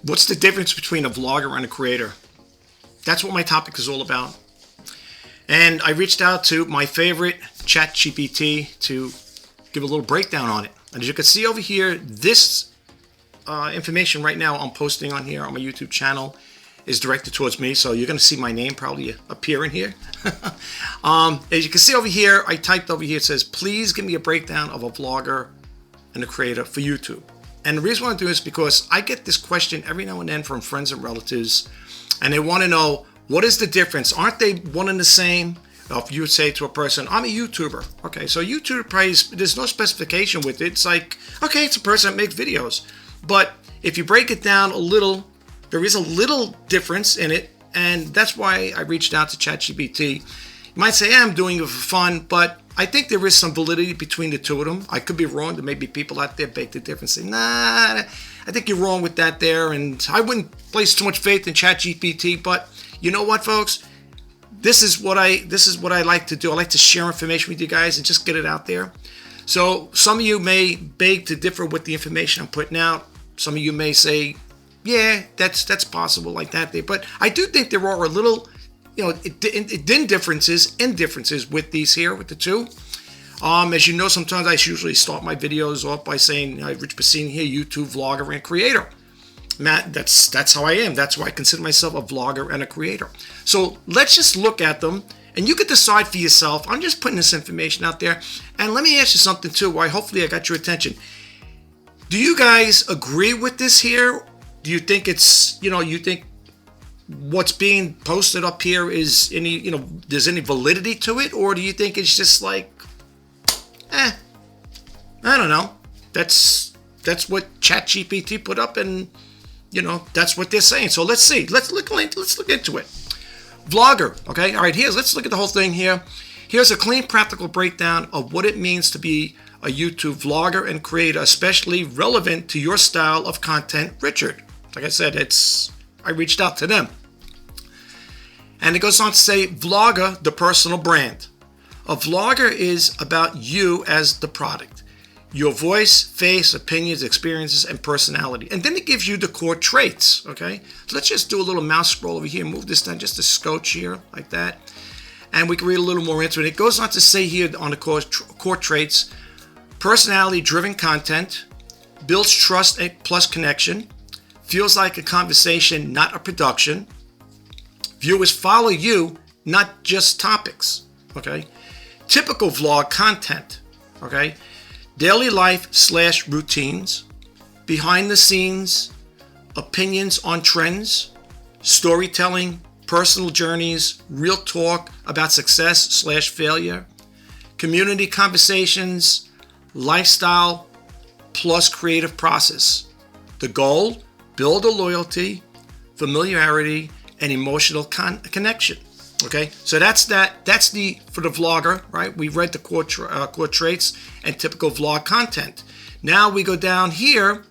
What's the difference between a vlogger and a creator? That's what my topic is all about. And I reached out to my favorite ChatGPT to give a little breakdown on it. And as you can see over here, this information right now I'm posting on here on my YouTube channel is directed towards me. So you're going to see my name probably appear in here. As you can see over here, I typed over here, it says, please give me a breakdown of a vlogger and a creator for YouTube. And the reason I want to do this is because I get this question every now and then from friends and relatives, and they want to know, what is the difference? Aren't they one and the same? If you would say to a person, I'm a YouTuber. Okay, so YouTube price, there's no specification with it. It's like, okay, it's a person that makes videos. But if you break it down a little, there is a little difference in it. And that's why I reached out to ChatGPT. You might say, I'm doing it for fun, but I think there is some validity between the two of them. I could be wrong. There may be people out there bake the difference and say, nah, I think you're wrong with that there. And I wouldn't place too much faith in ChatGPT, but you know what, folks? This is what I like to do. I like to share information with you guys and just get it out there. So some of you may beg to differ with the information I'm putting out. Some of you may say, yeah, that's possible like that. But I do think there are a little, differences with these here, with the two. As you know, sometimes I usually start my videos off by saying, Rich Pacini here, YouTube vlogger and creator. Matt, that's how I am. That's why I consider myself a vlogger and a creator. So let's just look at them, and you can decide for yourself. I'm just putting this information out there. And let me ask you something too, why hopefully I got your attention. Do you guys agree with this here? Do you think it's, you think what's being posted up here is there's any validity to it? Or do you think it's just like, I don't know. That's what ChatGPT put up, and that's what they're saying. So let's see. Let's look into it. Vlogger, okay? All right, let's look at the whole thing here. Here's a clean, practical breakdown of what it means to be a YouTube vlogger and creator, especially relevant to your style of content, Richard. Like I said, I reached out to them. And it goes on to say, vlogger, the personal brand. A vlogger is about you as the product. Your voice, face, opinions, experiences, and personality. And then it gives you the core traits, okay? So let's just do a little mouse scroll over here, move this down just a scotch here, like that. And we can read a little more into it. It goes on to say here on the core traits, personality-driven content, builds trust plus connection, feels like a conversation, not a production. Viewers follow you, not just topics, okay? Typical vlog content, okay? Daily life / routines, behind the scenes, opinions on trends, storytelling, personal journeys, real talk about success / failure, community conversations, lifestyle plus creative process. The goal, build a loyalty, familiarity, and emotional connection. Okay, so that's for the vlogger, right? We read the core traits and typical vlog content. Now we go down here,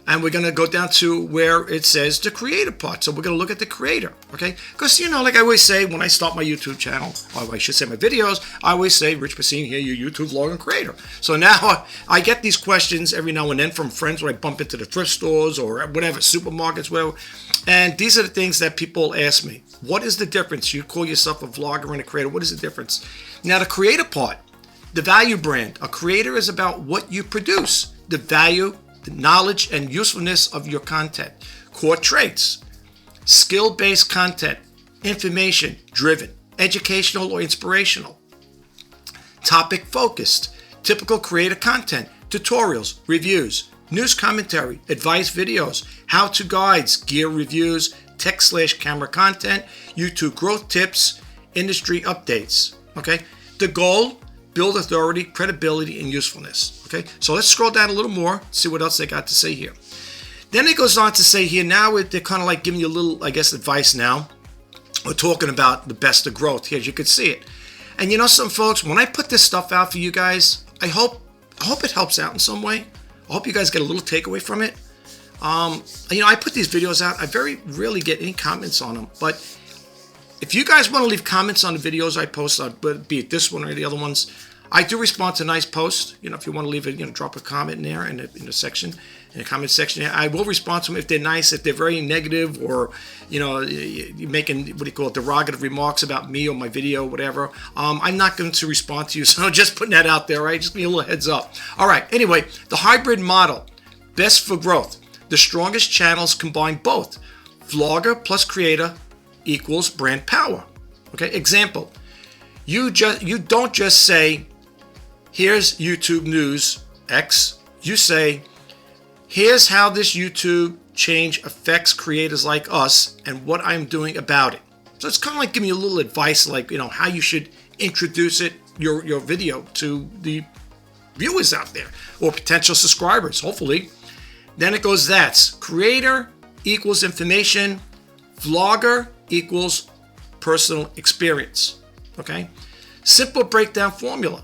and we're going to go down to where it says the creator part. So we're going to look at the creator, okay? Because, like I always say when I start my YouTube channel, or I should say my videos, I always say, Rich Pacini here, your YouTube vlogger and creator. So now I get these questions every now and then from friends when I bump into the thrift stores or whatever, supermarkets, whatever. And these are the things that people ask me. What is the difference? You call yourself a vlogger and a creator. What is the difference? Now, the creator part, the value brand. A creator is about what you produce, the value, the knowledge, and usefulness of your content. Core traits, skill-based content, information-driven, educational or inspirational. Topic-focused, typical creator content, tutorials, reviews, news commentary, advice videos, how-to guides, gear reviews, tech / camera content, YouTube growth tips, industry updates. Okay, the goal, build authority, credibility, and usefulness. Okay, so let's scroll down a little more, see what else they got to say here. Then it goes on to say here, now they're kind of like giving you a little, I guess, advice now. We're talking about the best of growth here, as you can see it. And some folks, when I put this stuff out for you guys, I hope it helps out in some way. I hope you guys get a little takeaway from it. I put these videos out. I very rarely get any comments on them. But if you guys want to leave comments on the videos I post, be it this one or the other ones, I do respond to nice posts. If you want to leave it, drop a comment in there in the section. in the comment section. I will respond to them if they're nice. If they're very negative, or you're making, what do you call it, derogative remarks about me or my video, whatever, I'm not going to respond to you. So just putting that out there, right? Just give me a little heads up. All right. Anyway, the hybrid model, best for growth. The strongest channels combine both. Vlogger plus creator equals brand power. Okay. Example. You don't just say, here's YouTube News X. You say, here's how this YouTube change affects creators like us and what I'm doing about it. So it's kind of like giving you a little advice, like, how you should introduce your video to the viewers out there or potential subscribers, hopefully. Then it goes, that's creator equals information, vlogger equals personal experience. Okay, simple breakdown formula.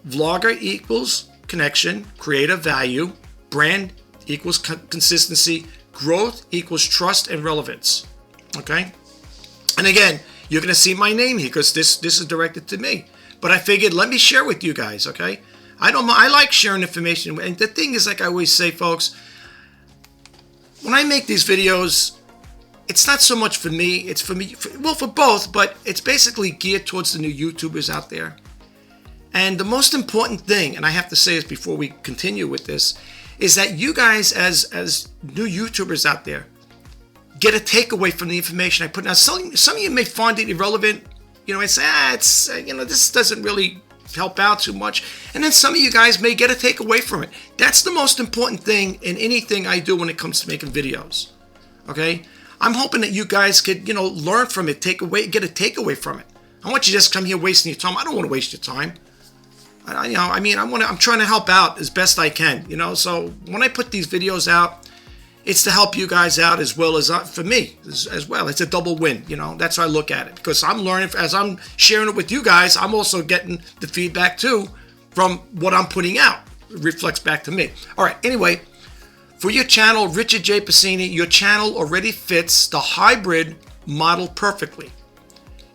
Vlogger equals connection, creative value, brand equals consistency, growth equals trust and relevance. Okay, and again, you're going to see my name here because this is directed to me. But I figured, let me share with you guys. Okay, I like sharing information, and the thing is, like I always say, folks, when I make these videos, it's not so much for me, it's for me, for both, but it's basically geared towards the new YouTubers out there. And the most important thing, and I have to say this before we continue with this, is that you guys as new YouTubers out there get a takeaway from the information I put. Now, some of you may find it irrelevant, and say, this doesn't really help out too much. And then some of you guys may get a takeaway from it. That's the most important thing in anything I do when it comes to making videos. Okay? I'm hoping that you guys could, learn from it, get a takeaway from it. I want you to just come here wasting your time. I don't want to waste your time. I'm trying to help out as best I can, So when I put these videos out, it's to help you guys out as well as for me as well. It's a double win, That's how I look at it, because I'm learning as I'm sharing it with you guys. I'm also getting the feedback too from what I'm putting out. It reflects back to me. All right. Anyway. For your channel, Richard J. Passini, your channel already fits the hybrid model perfectly.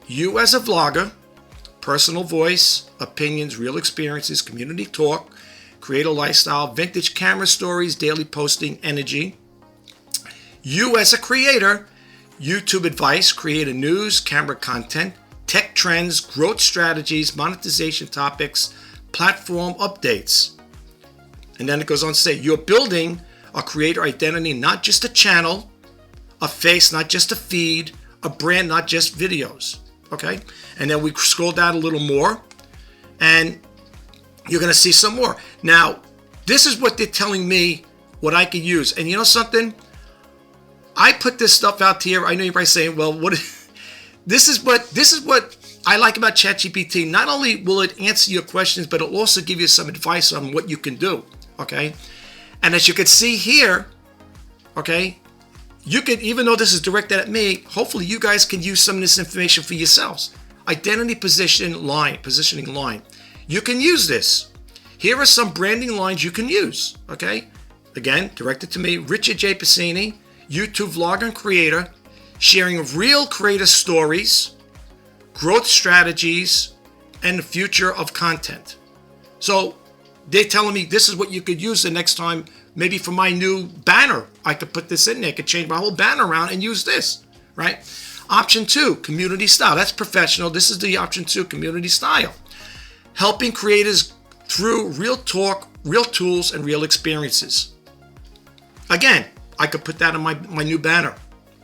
You as a vlogger, personal voice, opinions, real experiences, community talk, creator lifestyle, vintage camera stories, daily posting, energy. You as a creator, YouTube advice, creator news, camera content, tech trends, growth strategies, monetization topics, platform updates. And then it goes on to say, you're building a creator identity, not just a channel, a face, not just a feed, a brand, not just videos. Okay? And then we scroll down a little more, and you're going to see some more. Now, this is what they're telling me what I can use. And you know something? I put this stuff out here. I know you're probably saying, well, what? This is what I like about ChatGPT. Not only will it answer your questions, but it'll also give you some advice on what you can do. Okay? And as you can see here, okay, you could, even though this is directed at me, hopefully you guys can use some of this information for yourselves. Identity positioning line. You can use this. Here are some branding lines you can use, okay? Again, directed to me, Richard J. Passini, YouTube vlogger and creator, sharing real creator stories, growth strategies, and the future of content. So they're telling me this is what you could use the next time. Maybe for my new banner, I could put this in there. I could change my whole banner around and use this, right? Option 2, community style. That's professional. This is the option 2, community style. Helping creators through real talk, real tools, and real experiences. Again, I could put that on my new banner.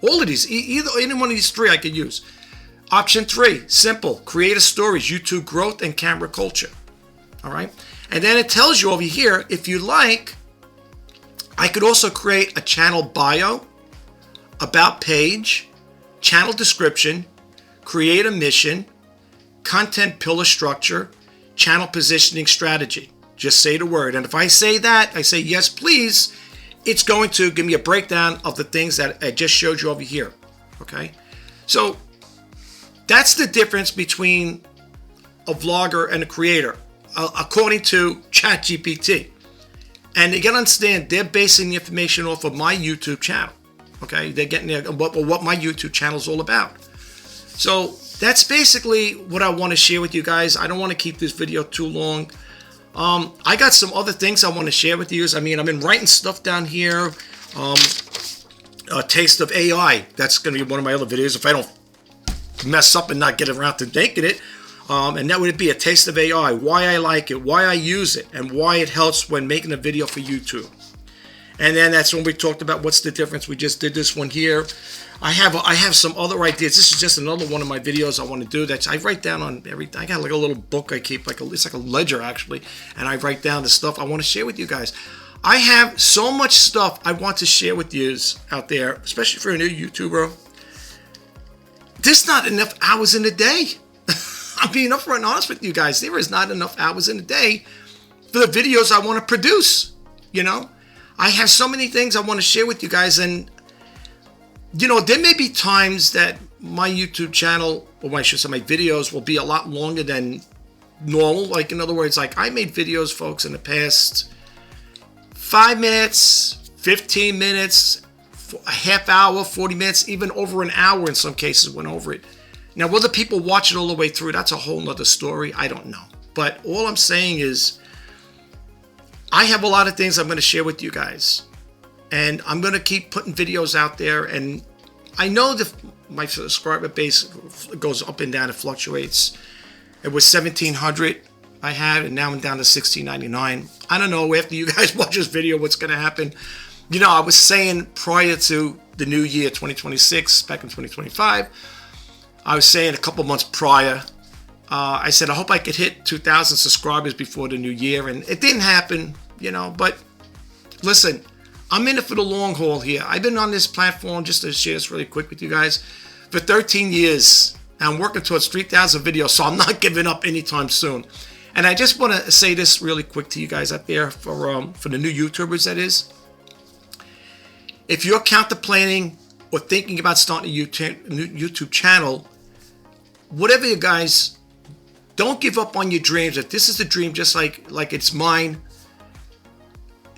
All of these, any one of these three I could use. Option 3, simple, creator stories, YouTube growth, and camera culture. All right? And then it tells you over here, if you like, I could also create a channel bio, about page, channel description, create a mission, content pillar structure, channel positioning strategy. Just say the word. And if I say that, I say yes, please, it's going to give me a breakdown of the things that I just showed you over here. Okay? So that's the difference between a vlogger and a creator, according to ChatGPT. And you gotta understand, they're basing the information off of my YouTube channel. Okay, they're getting what my YouTube channel is all about. So that's basically what I want to share with you guys. I don't want to keep this video too long. I got some other things I want to share with you. I mean, I've been writing stuff down here. A taste of AI. That's going to be one of my other videos if I don't mess up and not get around to making it. And that would be a taste of AI. Why I like it, why I use it, and why it helps when making a video for YouTube. And then that's when we talked about what's the difference. We just did this one here. I have some other ideas. This is just another one of my videos I want to do. That I write down on everything. I got like a little book I keep, it's like a ledger actually, and I write down the stuff I want to share with you guys. I have so much stuff I want to share with you out there, especially for a new YouTuber. There's not enough hours in a day. I'm being upfront and honest with you guys. There is not enough hours in a day for the videos I want to produce. You know, I have so many things I want to share with you guys, and you know, there may be times that my YouTube channel, or I should say my videos, will be a lot longer than normal. Like, in other words, like I made videos, folks, in the past 5 minutes, 15 minutes, a half hour, 40 minutes, even over an hour in some cases went over it. Now, whether people watch it all the way through, that's a whole nother story. I don't know. But all I'm saying is I have a lot of things I'm going to share with you guys. And I'm going to keep putting videos out there. And I know that my subscriber base goes up and down. It fluctuates. It was 1,700 I had, and now I'm down to 1,699. I don't know, after you guys watch this video, what's going to happen. You know, I was saying prior to the new year, 2026, back in 2025, I was saying a couple months prior, I said, I hope I could hit 2,000 subscribers before the new year. And it didn't happen, you know, but listen, I'm in it for the long haul here. I've been on this platform, just to share this really quick with you guys, for 13 years. And I'm working towards 3,000 videos, so I'm not giving up anytime soon. And I just want to say this really quick to you guys out there, for the new YouTubers, that is. If you're contemplating or thinking about starting a YouTube channel, whatever you guys, don't give up on your dreams. If this is a dream just like it's mine,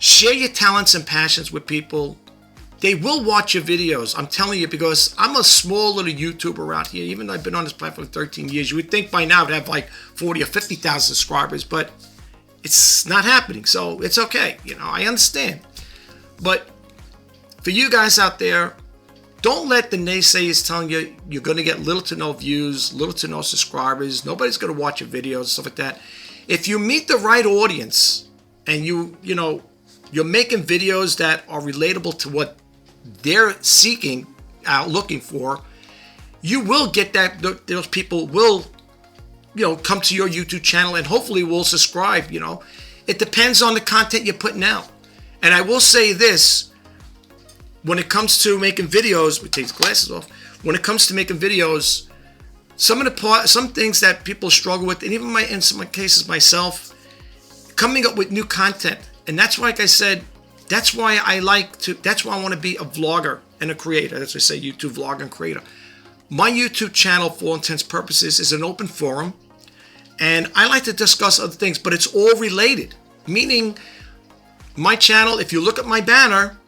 share your talents and passions with people. They will watch your videos. I'm telling you, because I'm a small little YouTuber out here. Even though I've been on this platform for 13 years, you would think by now I'd have like 40 or 50,000 subscribers, but it's not happening. So it's okay. You know, I understand. But for you guys out there, don't let the naysayers telling you you're going to get little to no views, little to no subscribers. Nobody's going to watch your videos, stuff like that. If you meet the right audience and you're making videos that are relatable to what they're seeking out, looking for, you will get that. Those people will, come to your YouTube channel and hopefully will subscribe. It depends on the content you're putting out. And I will say this, when it comes to making videos, we take the glasses off. When it comes to making videos, some things that people struggle with, and even in some cases myself, coming up with new content. And that's why, like I said, that's why I want to be a vlogger and a creator. That's what I say, YouTube vlogger and creator. My YouTube channel, for all intents and purposes, is an open forum. And I like to discuss other things, but it's all related. Meaning, my channel, if you look at my banner,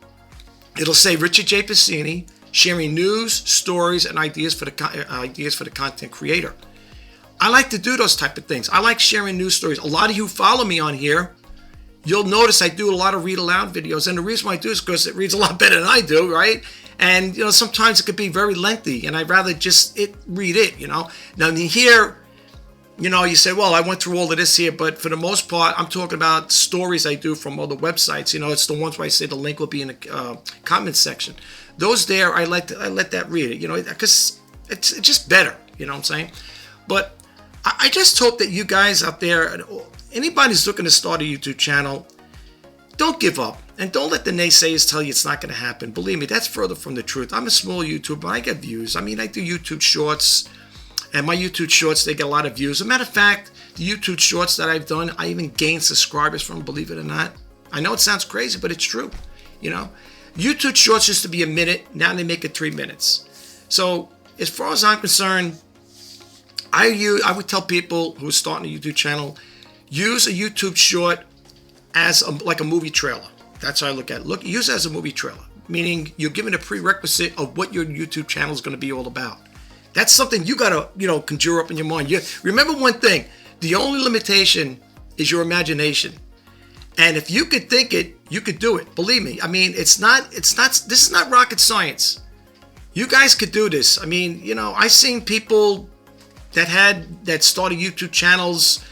it'll say Richard J. Piscini, sharing news, stories, and ideas for the content creator. I like to do those type of things. I like sharing news stories. A lot of you follow me on here. You'll notice I do a lot of read aloud videos, and the reason why I do is because it reads a lot better than I do, right? And sometimes it could be very lengthy, and I'd rather just read it. Now here, you say, well, I went through all of this here, but for the most part, I'm talking about stories I do from other websites. It's the ones where I say the link will be in the comments section. Those there, I let that read it, because it's just better. You know what I'm saying? But I just hope that you guys out there, anybody who's looking to start a YouTube channel, don't give up. And don't let the naysayers tell you it's not going to happen. Believe me, that's further from the truth. I'm a small YouTuber. I get views. I mean, I do YouTube shorts. And my YouTube shorts, they get a lot of views. As a matter of fact, the YouTube shorts that I've done, I even gained subscribers from, believe it or not. I know it sounds crazy, but it's true. YouTube shorts used to be a minute. Now they make it 3 minutes. So as far as I'm concerned, I would tell people who are starting a YouTube channel, use a YouTube short as like a movie trailer. That's how I look at it. Use it as a movie trailer, meaning you're given a prerequisite of what your YouTube channel is going to be all about. That's something you got to, conjure up in your mind. Remember one thing, the only limitation is your imagination. And if you could think it, you could do it. Believe me. I mean, this is not rocket science. You guys could do this. I mean, you know, I've seen people that started YouTube channels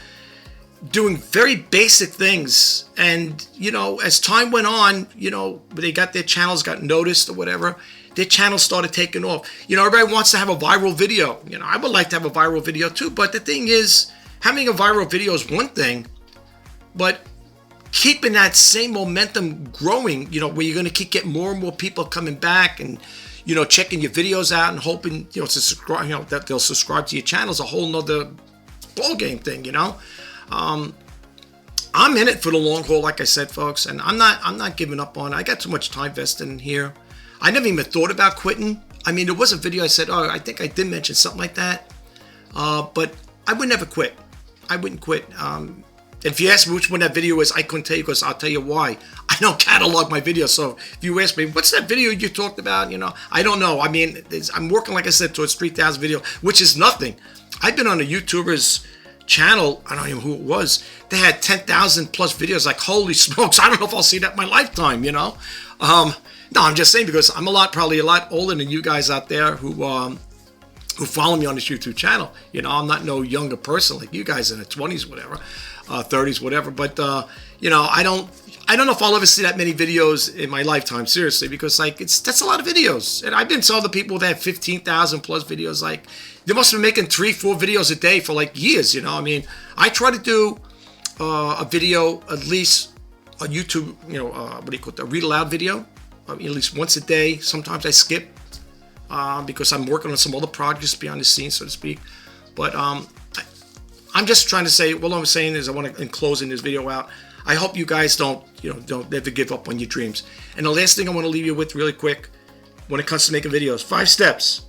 doing very basic things. And, you know, as time went on, you know, they got their channels, got noticed or whatever, their channels started taking off. You know, everybody wants to have a viral video. You know, I would like to have a viral video too. But the thing is, having a viral video is one thing, but keeping that same momentum growing, you know, where you're going to keep getting more and more people coming back and, you know, checking your videos out and hoping, you know, to subscribe, you know, that they'll subscribe to your channel is a whole nother ball game thing, you know. I'm in it for the long haul, like I said, folks, and I'm not giving up on it. I got too much time vested in here. I never even thought about quitting. I mean, there was a video I said, oh, I think I did mention something like that, but I would never quit. I wouldn't quit. If you ask me which one that video is, I couldn't tell you, because I'll tell you why. I don't catalog my videos. So if you ask me, what's that video you talked about? You know, I don't know. I mean, I'm working, like I said, towards 3,000 videos, which is nothing. I've been on a YouTuber's channel. I don't even know who it was. They had 10,000 plus videos. Like, holy smokes. I don't know if I'll see that in my lifetime, you know. No, I'm just saying, because I'm probably a lot older than you guys out there who follow me on this YouTube channel. You know, I'm not no younger person like you guys in the 20s, whatever. 30s, whatever, but you know, I don't know if I'll ever see that many videos in my lifetime, seriously, because like that's a lot of videos. And I've been to other people that have 15,000 plus videos. Like, they must have been making 3-4 videos a day for like years, you know. I mean, I try to do a video at least on YouTube, you know, what do you call it, a read aloud video, at least once a day. Sometimes I skip because I'm working on some other projects behind the scenes, so to speak. But I'm just trying to say, what I'm saying is, I want to, in closing this video out, I hope you guys don't ever give up on your dreams. And the last thing I want to leave you with really quick, when it comes to making videos, 5 steps,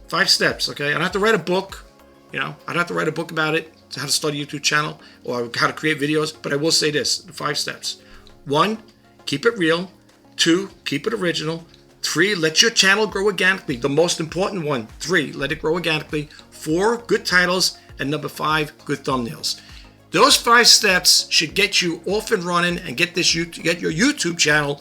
okay? I don't have to write a book, you know, I don't have to write a book about it, how to start a YouTube channel or how to create videos, but I will say this, the 5 steps. 1, keep it real. 2, keep it original. 3, let your channel grow organically. The most important one. 3, let it grow organically. 4, good titles. And number 5, good thumbnails. Those 5 steps should get you off and running and get your YouTube channel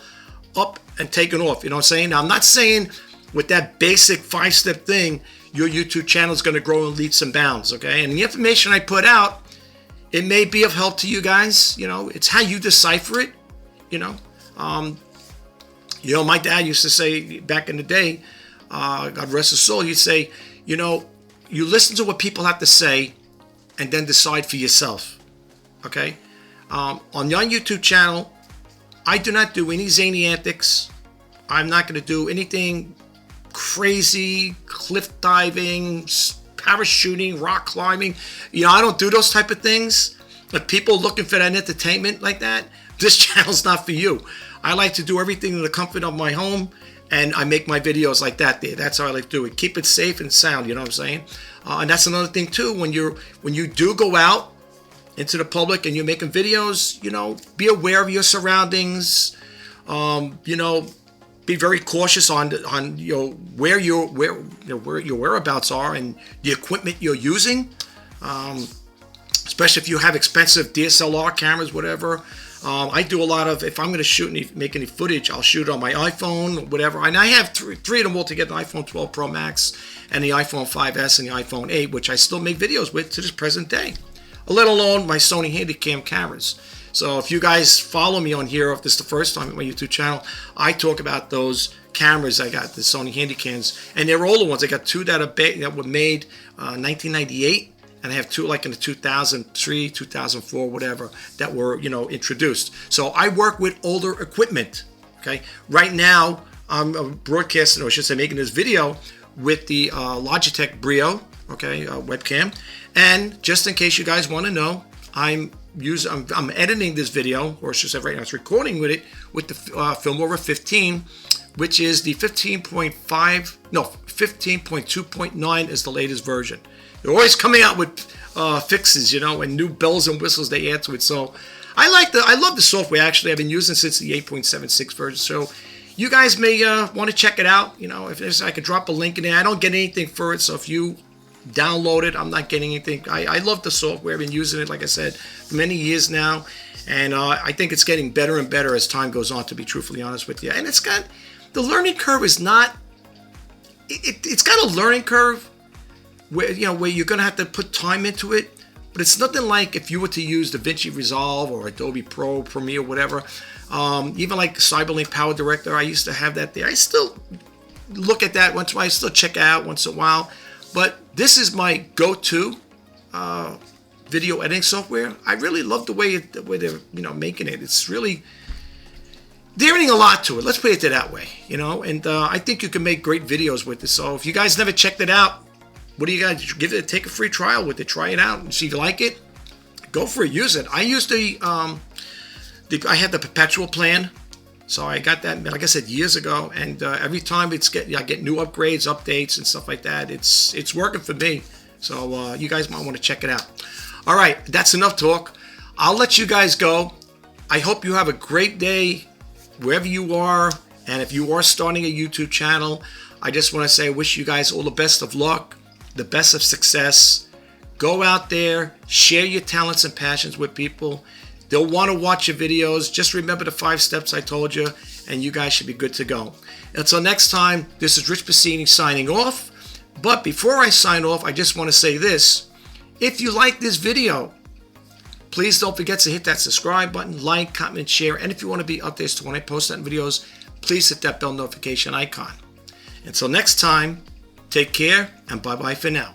up and taken off. You know what I'm saying? Now, I'm not saying with that basic 5-step thing, your YouTube channel is going to grow in leaps and bounds, okay? And the information I put out, it may be of help to you guys. You know, it's how you decipher it, you know. You know, my dad used to say back in the day, God rest his soul, he'd say, you know, you listen to what people have to say and then decide for yourself, okay? On your YouTube channel, I do not do any zany antics. I'm not going to do anything crazy, cliff diving, parachuting, rock climbing. You know, I don't do those type of things. If people are looking for that entertainment like that, this channel's not for you. I like to do everything in the comfort of my home, and I make my videos like that there. That's how I like to do it. Keep it safe and sound, you know what I'm saying? And that's another thing too, when you do go out into the public and you're making videos, you know, be aware of your surroundings. You know, be very cautious on you know, where your whereabouts are and the equipment you're using. Especially if you have expensive DSLR cameras, whatever. I do a lot of, if I'm going to shoot and make any footage, I'll shoot on my iPhone, whatever. And I have three of them all together, the iPhone 12 Pro Max and the iPhone 5S and the iPhone 8, which I still make videos with to this present day, let alone my Sony Handycam cameras. So if you guys follow me on here, if this is the first time at my YouTube channel, I talk about those cameras I got, the Sony Handycams. And they're older ones. I got 2 that were made 1998. And I have 2 like in the 2003, 2004, whatever, that were, you know, introduced. So I work with older equipment, okay? Right now, I'm broadcasting, or I should say making this video with the Logitech Brio, okay, webcam. And just in case you guys want to know, I'm editing this video, or I should say right now, it's recording with it with the Filmora 15, which is the 15.2.9 is the latest version. They're always coming out with fixes, you know, and new bells and whistles they add to it. So I love the software. Actually, I've been using it since the 8.76 version. So you guys may want to check it out. You know, if I could drop a link in there. I don't get anything for it. So if you download it. I'm not getting anything. I love the software. I've been using it, like I said, for many years now. And I think it's getting better and better as time goes on, to be truthfully honest with you. And it's got, the learning curve is not, it's got a learning curve where, where you're going to have to put time into it. But it's nothing like if you were to use DaVinci Resolve or Adobe Pro, Premiere, whatever. Even like Cyberlink Power Director, I used to have that there. I still look at that once in a while. I still check it out once in a while. But this is my go-to video editing software. I really love the way they're making it. It's really, they're adding a lot to it. Let's put it that way, And I think you can make great videos with this. So if you guys never checked it out, what do you guys take a free trial with it? Try it out and see if you like it. Go for it. Use it. I used I had the perpetual plan, so I got that, like I said, years ago. And every time I get new upgrades, updates, and stuff like that. It's working for me. So you guys might want to check it out. All right, that's enough talk. I'll let you guys go. I hope you have a great day wherever you are. And if you are starting a YouTube channel, I just want to say I wish you guys all the best of luck, the best of success. Go out there, share your talents and passions with people. They'll want to watch your videos. Just remember the 5 steps I told you, and you guys should be good to go. Until next time, this is Rich Bassini signing off. But before I sign off, I just want to say this. If you like this video, please don't forget to hit that subscribe button, like, comment, share. And if you want to be updated to when I post that in videos, please hit that bell notification icon. Until next time, take care and bye-bye for now.